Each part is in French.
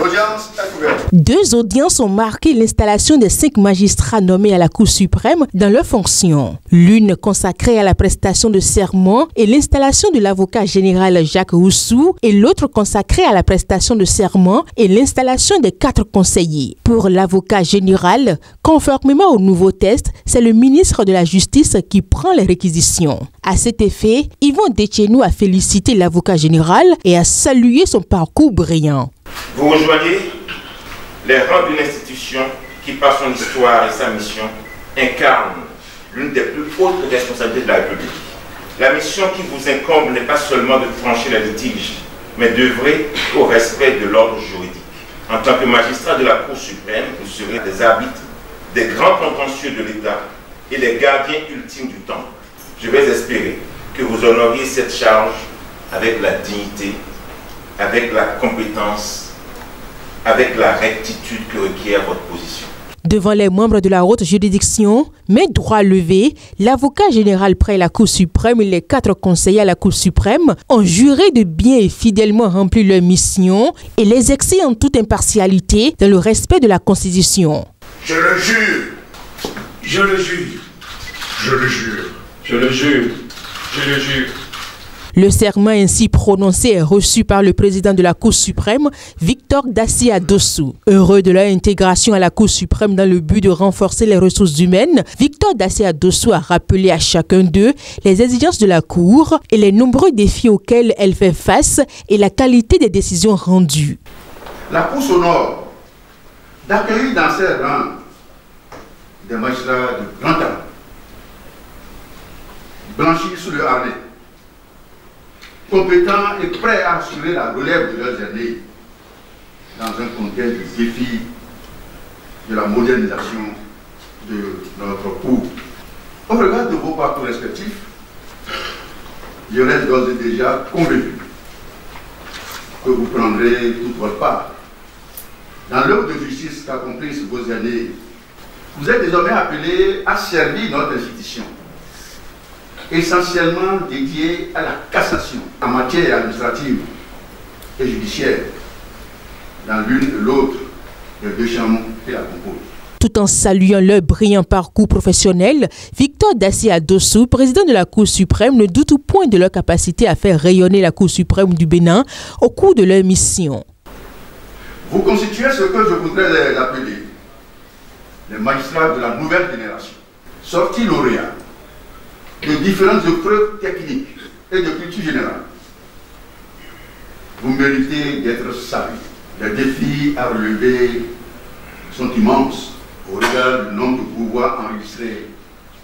L'audience est ouverte. 2 audiences ont marqué l'installation des 5 magistrats nommés à la Cour suprême dans leurs fonctions. L'une consacrée à la prestation de serment et l'installation de l'avocat général Jacques Oussou et l'autre consacrée à la prestation de serment et l'installation des 4 conseillers. Pour l'avocat général, conformément au nouveau test, c'est le ministre de la Justice qui prend les réquisitions. À cet effet, Yvon Detchenou a félicité l'avocat général et a salué son parcours brillant. Vous rejoignez les rangs d'une institution qui, par son histoire et sa mission, incarne l'une des plus hautes responsabilités de la République. La mission qui vous incombe n'est pas seulement de trancher les litiges, mais d'œuvrer au respect de l'ordre juridique. En tant que magistrat de la Cour suprême, vous serez des arbitres des grands contentieux de l'État et les gardiens ultimes du temps. Je vais espérer que vous honoriez cette charge avec la dignité, avec la compétence, avec la rectitude que requiert votre position. Devant les membres de la haute juridiction, main droit levé, l'avocat général près la Cour suprême et les 4 conseillers à la Cour suprême ont juré de bien et fidèlement remplir leur mission et l'exercer en toute impartialité dans le respect de la Constitution. Je le jure. Je le jure. Je le jure. Je le jure. Je le jure. Le serment ainsi prononcé est reçu par le président de la Cour suprême, Victor Dacier-Dossou. Heureux de leur intégration à la Cour suprême dans le but de renforcer les ressources humaines, Victor Dacier-Dossou a rappelé à chacun d'eux les exigences de la Cour et les nombreux défis auxquels elle fait face et la qualité des décisions rendues. La Cour s'honore d'accueillir dans ses rangs des magistrats de grand talent, blanchis sous le harnais, compétents et prêts à assurer la relève de leurs années dans un contexte du défi de la modernisation de notre cour. Au regard de vos parcours respectifs, je reste d'ores et déjà convaincu que vous prendrez toute votre part dans l'œuvre de justice qu'accomplissent vos années. Vous êtes désormais appelés à servir notre institution, essentiellement dédié à la cassation en matière administrative et judiciaire, dans l'une et l'autre des 2 chambres qui la composent. Tout en saluant leur brillant parcours professionnel, Victor Dacier-Dossou, président de la Cour suprême, ne doute point de leur capacité à faire rayonner la Cour suprême du Bénin au cours de leur mission. Vous constituez ce que je voudrais appeler les magistrats de la nouvelle génération, sortis lauréats de différentes épreuves techniques et de culture générale. Vous méritez d'être salués. Les défis à relever sont immenses au regard du nombre de pouvoirs enregistrés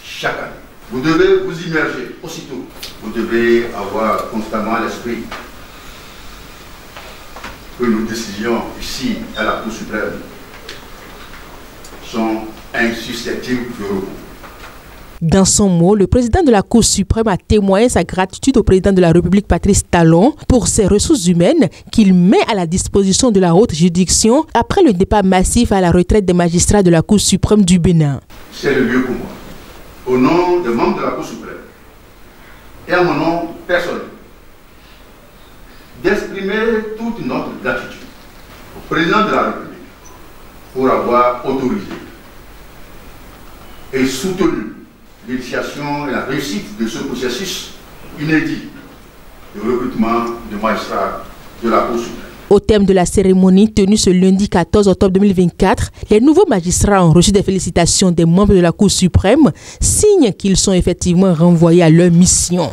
chaque année. Vous devez vous immerger aussitôt. Vous devez avoir constamment à l'esprit que nos décisions ici à la Cour suprême sont insusceptibles de recours. Dans son mot, le président de la Cour suprême a témoigné sa gratitude au président de la République Patrice Talon pour ses ressources humaines qu'il met à la disposition de la haute juridiction après le départ massif à la retraite des magistrats de la Cour suprême du Bénin. C'est le lieu pour moi, au nom des membres de la Cour suprême et à mon nom personnel, d'exprimer toute notre gratitude au président de la République pour avoir autorisé et soutenu l'initiation et la réussite de ce processus inédit de recrutement de magistrats de la Cour suprême. Au thème de la cérémonie tenue ce lundi 14 octobre 2024, les nouveaux magistrats ont reçu des félicitations des membres de la Cour suprême, signe qu'ils sont effectivement renvoyés à leur mission.